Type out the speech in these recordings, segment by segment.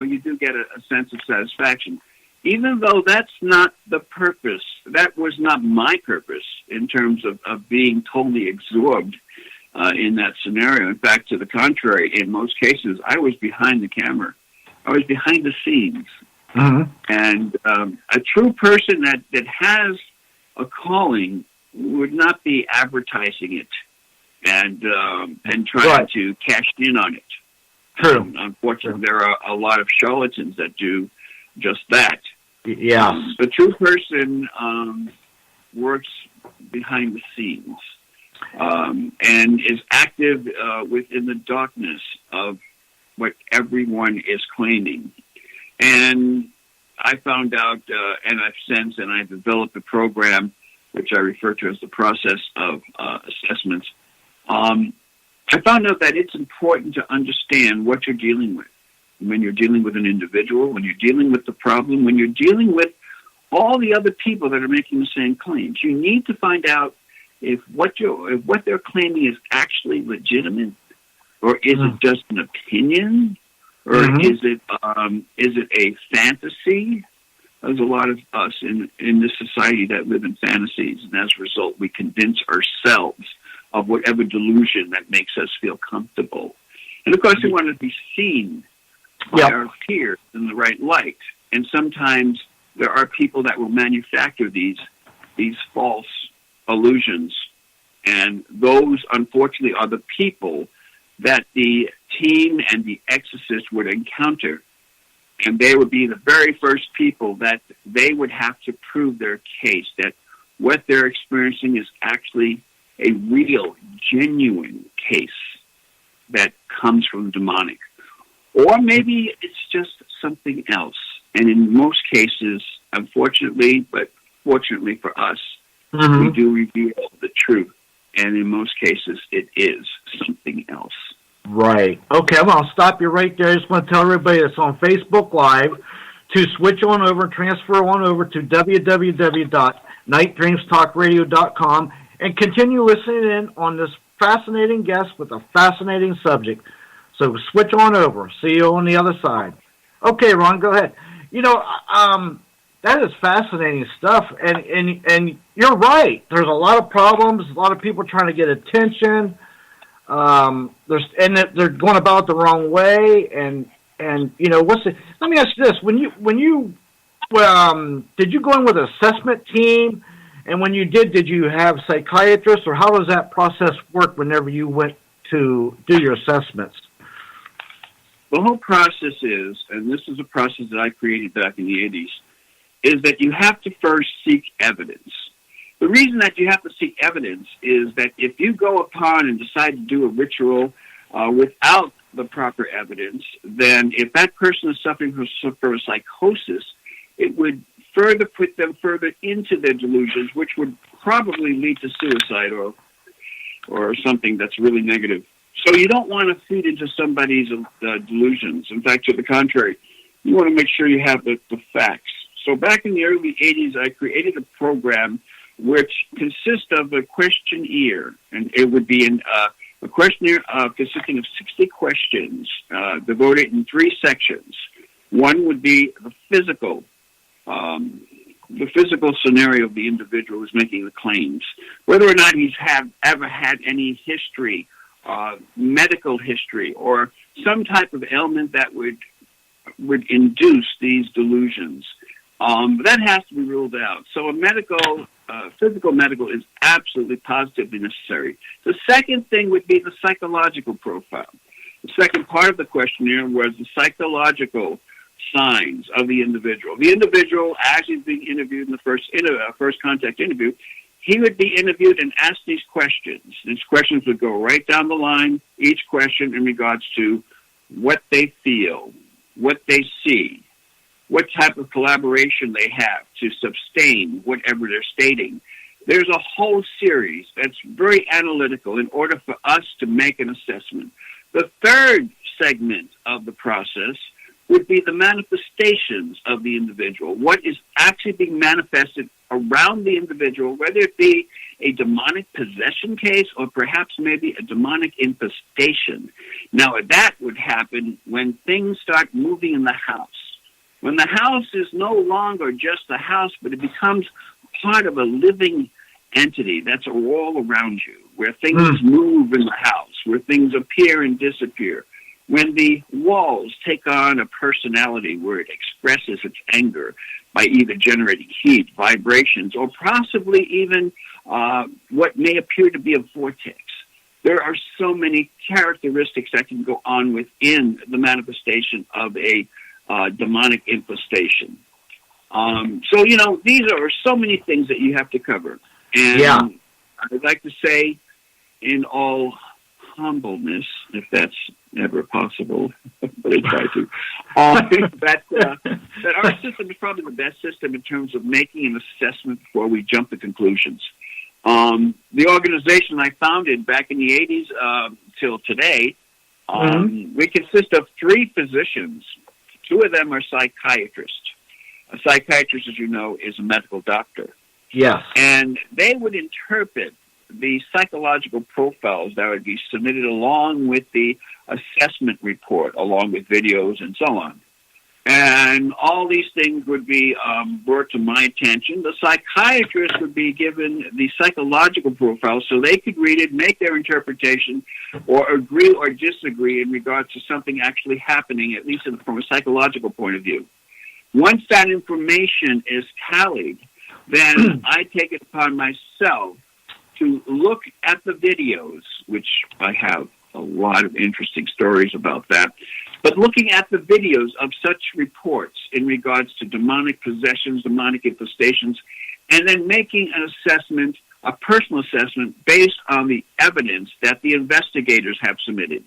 you do get a sense of satisfaction. Even though that's not the purpose, that was not my purpose in terms of being totally absorbed in that scenario. In fact, to the contrary, in most cases, I was behind the camera. I was behind the scenes. Mm-hmm. And a true person that has a calling would not be advertising it and trying to cash in on it. True. Unfortunately, there are a lot of charlatans that do just that. Yeah. The true person works behind the scenes and is active within the darkness of what everyone is claiming. And I found out, and I've developed a program which I refer to as the process of assessments. I found out that it's important to understand what you're dealing with. When you're dealing with an individual, when you're dealing with the problem, when you're dealing with all the other people that are making the same claims, you need to find out if what they're claiming is actually legitimate, or is it just an opinion, or is it a fantasy? There's a lot of us in this society that live in fantasies, and as a result, we convince ourselves of whatever delusion that makes us feel comfortable. And of course, we want to be seen by our peers in the right light. And sometimes there are people that will manufacture these false illusions. And those, unfortunately, are the people that the team and the exorcist would encounter. And they would be the very first people that they would have to prove their case, that what they're experiencing is actually a real, genuine case that comes from demonic. Or maybe it's just something else. And in most cases, unfortunately, but fortunately for us, we do reveal the truth. And in most cases, it is something else. Right. Okay, I'm going to stop you right there. I just want to tell everybody that's on Facebook Live to switch on over, transfer on over to www.nightdreamstalkradio.com and continue listening in on this fascinating guest with a fascinating subject. So switch on over. See you on the other side. Okay, Ron, go ahead. You know, that is fascinating stuff, and you're right. There's a lot of problems, a lot of people trying to get attention. They're going about it the wrong way, and you know, let me ask you this: when you did you go in with an assessment team, and when you did you have psychiatrists, or how does that process work whenever you went to do your assessments? The whole process is, and this is a process that I created back in the 80s, is that you have to first seek evidence. The reason that you have to seek evidence is that if you go upon and decide to do a ritual without the proper evidence, then if that person is suffering from a psychosis, it would further put them further into their delusions, which would probably lead to suicide or something that's really negative. So you don't want to feed into somebody's delusions. In fact, to the contrary, you want to make sure you have the facts. So back in the early 80s, I created a program which consists of a questionnaire, and it would be a questionnaire consisting of 60 questions devoted in 3 sections. One would be the physical scenario of the individual who's making the claims, whether or not he's ever had any history, medical history, or some type of ailment that would induce these delusions. That has to be ruled out. So physical medical is absolutely positively necessary. The second thing would be the psychological profile. The second part of the questionnaire was the psychological signs of the individual. The individual, as he's being interviewed in the first contact interview, he would be interviewed and asked these questions. These questions would go right down the line, each question in regards to what they feel, what they see, what type of collaboration they have to sustain whatever they're stating. There's a whole series that's very analytical in order for us to make an assessment. The third segment of the process would be the manifestations of the individual, what is actually being manifested around the individual, whether it be a demonic possession case or perhaps maybe a demonic infestation. Now, that would happen when things start moving in the house. When the house is no longer just a house, but it becomes part of a living entity that's all around you, where things move in the house, where things appear and disappear. When the walls take on a personality where it expresses its anger by either generating heat, vibrations, or possibly even what may appear to be a vortex. There are so many characteristics that can go on within the manifestation of a demonic infestation. So, these are so many things that you have to cover. And I'd like to say, in all humbleness, if that's ever possible, but I try to, that our system is probably the best system in terms of making an assessment before we jump to conclusions. The organization I founded back in the 80s till today, we consist of 3 physicians. 2 of them are psychiatrists. A psychiatrist, as you know, is a medical doctor. Yes. And they would interpret the psychological profiles that would be submitted along with the assessment report, along with videos and so on. And all these things would be brought to my attention. The psychiatrist would be given the psychological profile so they could read it, make their interpretation, or agree or disagree in regards to something actually happening, at least from a psychological point of view. Once that information is tallied, then I take it upon myself to look at the videos, which I have a lot of interesting stories about that, but looking at the videos of such reports in regards to demonic possessions, demonic infestations, and then making an assessment, a personal assessment, based on the evidence that the investigators have submitted.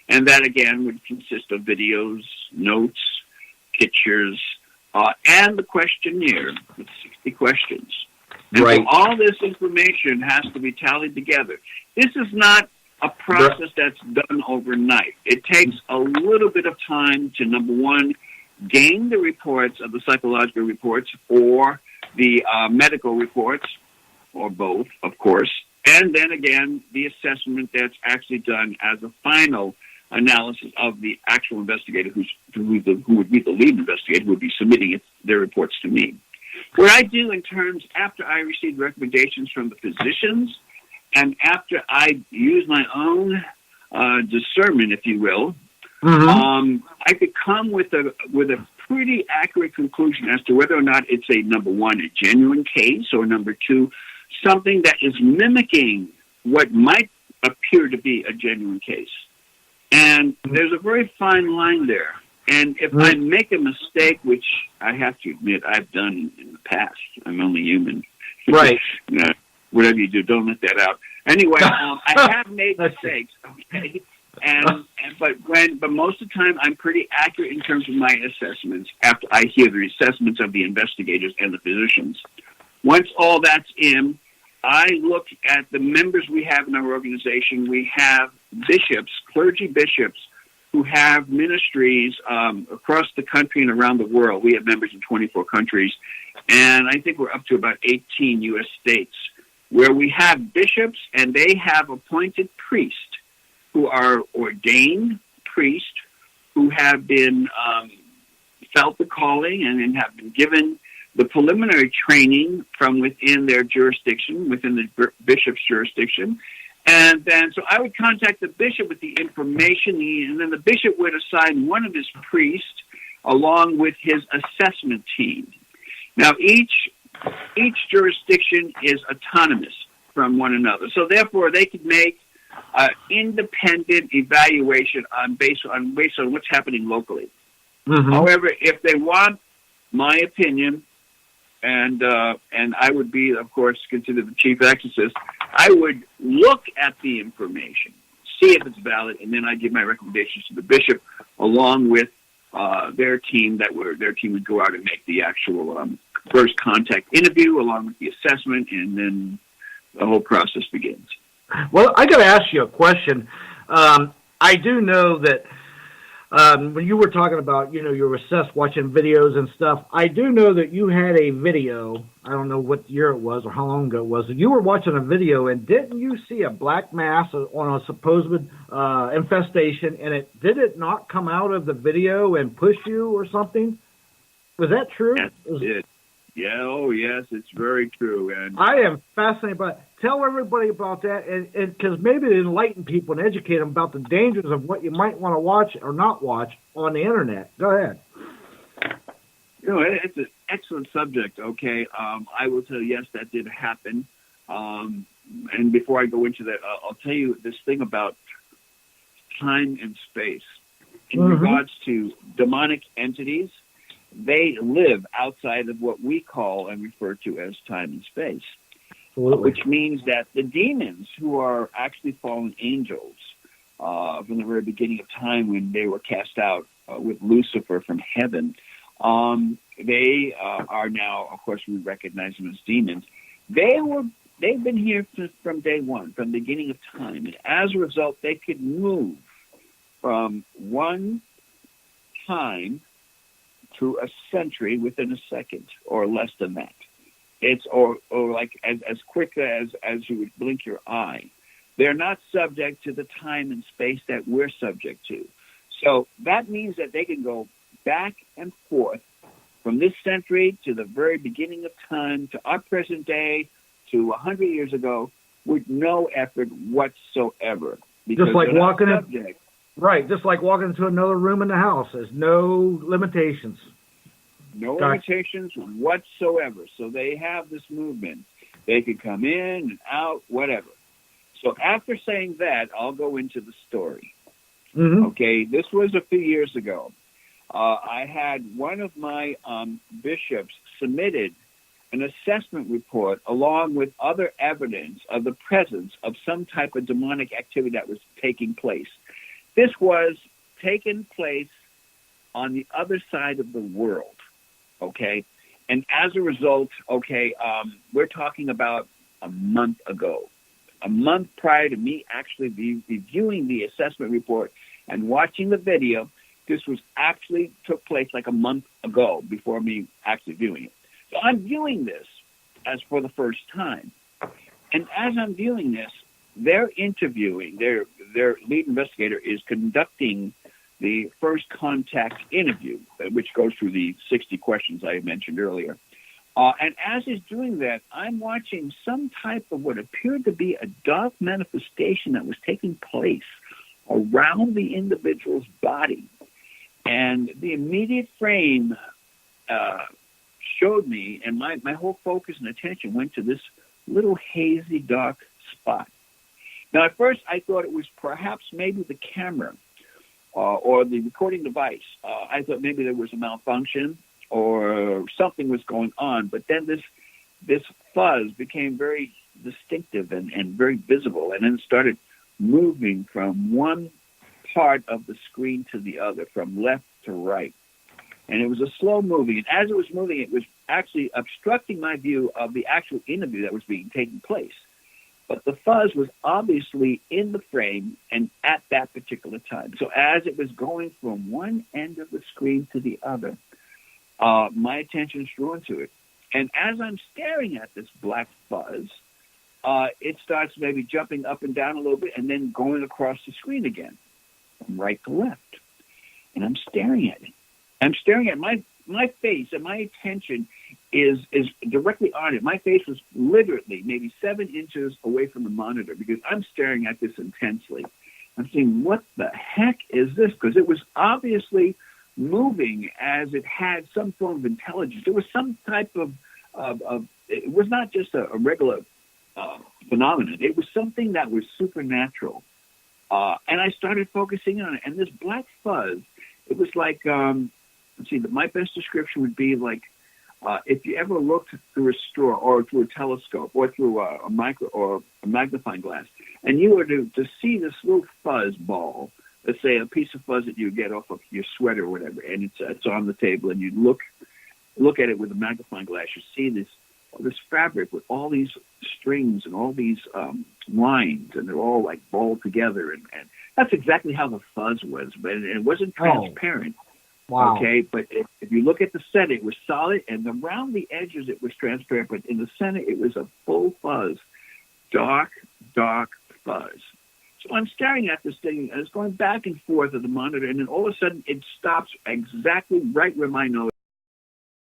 And that, again, would consist of videos, notes, pictures, and the questionnaire with 60 questions. And right. So all this information has to be tallied together. This is not a process that's done overnight. It takes a little bit of time to, number one, gain the reports of the psychological reports or the medical reports, or both, of course, and then again, the assessment that's actually done as a final analysis of the actual investigator who would be the lead investigator who would be submitting their reports to me. What I do in terms, after I receive recommendations from the physicians, and after I use my own discernment, if you will, I could come with a pretty accurate conclusion as to whether or not it's a, number one, a genuine case, or number two, something that is mimicking what might appear to be a genuine case. And there's a very fine line there. And if I make a mistake, which I have to admit I've done in the past, I'm only human. Right. Whatever you do, don't let that out. Anyway, I have made mistakes, okay? But most of the time, I'm pretty accurate in terms of my assessments after I hear the assessments of the investigators and the physicians. Once all that's in, I look at the members we have in our organization. We have bishops, clergy bishops, who have ministries across the country and around the world. We have members in 24 countries, and I think we're up to about 18 U.S. states, where we have bishops, and they have appointed priests who are ordained priests who have been felt the calling and have been given the preliminary training from within their jurisdiction, within the bishop's jurisdiction. And then, so I would contact the bishop with the information, and then the bishop would assign one of his priests along with his assessment team. Now, each jurisdiction is autonomous from one another, so therefore they could make an independent evaluation based on what's happening locally. However, if they want my opinion, and I would be, of course, considered the chief exorcist, I would look at the information, see if it's valid, and then I give my recommendations to the bishop along with their team. Their team would go out and make the actual first contact interview along with the assessment, and then the whole process begins. Well, I got to ask you a question. I do know that when you were talking about, you were obsessed watching videos and stuff, I do know that you had a video. I don't know what year it was or how long ago it was. You were watching a video, and didn't you see a black mass on a supposed infestation, and did it not come out of the video and push you or something? Was that true? Yes, it did. Yeah, oh yes, it's very true. And I am fascinated by it. Tell everybody about that, and because maybe to enlighten people and educate them about the dangers of what you might want to watch or not watch on the internet. Go ahead. It's an excellent subject. Okay, I will tell you, yes, that did happen. And before I go into that, I'll tell you this thing about time and space in regards to demonic entities. They live outside of what we call and refer to as time and space, which means that the demons, who are actually fallen angels from the very beginning of time when they were cast out with Lucifer from heaven, they are now, of course, we recognize them as demons. They've been here from day one, from the beginning of time, and as a result, they could move from one time to a century within a second, or less than that. It's or like as quick as you would blink your eye. They're not subject to the time and space that we're subject to. So that means that they can go back and forth from this century to the very beginning of time to our present day to 100 years ago with no effort whatsoever. Just like walking in. Right, just like walking into another room in the house. There's no limitations. No limitations whatsoever. So they have this movement. They could come in and out, whatever. So after saying that, I'll go into the story. Okay, this was a few years ago. I had one of my bishops submitted an assessment report along with other evidence of the presence of some type of demonic activity that was taking place. This was taking place on the other side of the world, okay? And as a result, we're talking about a month ago, a month prior to me actually reviewing the assessment report and watching the video. This was actually took place like a month ago before me actually viewing it. So I'm viewing this as for the first time. And as I'm viewing this, they're interviewing, their lead investigator is conducting the first contact interview, which goes through the 60 questions I mentioned earlier. And as he's doing that, I'm watching some type of what appeared to be a dark manifestation that was taking place around the individual's body. And the immediate frame showed me, and my whole focus and attention went to this little hazy, dark spot. Now, at first, I thought it was perhaps maybe the camera or the recording device. I thought maybe there was a malfunction or something was going on. But then this fuzz became very distinctive and very visible, and then started moving from one part of the screen to the other, from left to right. And it was a slow moving. And as it was moving, it was actually obstructing my view of the actual interview that was being taken place. But the fuzz was obviously in the frame and at that particular time. So as it was going from one end of the screen to the other, my attention is drawn to it. And as I'm staring at this black fuzz, it starts maybe jumping up and down a little bit and then going across the screen again, from right to left. And I'm staring at it. I'm staring at my face, and my attention is directly on it. My face was literally maybe 7 inches away from the monitor because I'm staring at this intensely. I'm saying, what the heck is this? Because it was obviously moving as it had some form of intelligence. There was some type of it was not just a regular phenomenon. It was something that was supernatural. And I started focusing on it. And this black fuzz, it was like, let's see, my best description would be like, if you ever looked through a straw or through a telescope or through a micro or a magnifying glass, and you were to see this little fuzz ball, let's say a piece of fuzz that you get off of your sweater or whatever, and it's on the table, and you look at it with a magnifying glass, you see this fabric with all these strings and all these lines, and they're all like balled together, and That's exactly how the fuzz was, but it wasn't transparent. Wow. Okay, but if you look at the center, it was solid, and around the edges it was transparent, but in the center it was a full fuzz, dark fuzz. So I'm staring at this thing, and it's going back and forth at the monitor, and then all of a sudden it stops exactly right where my nose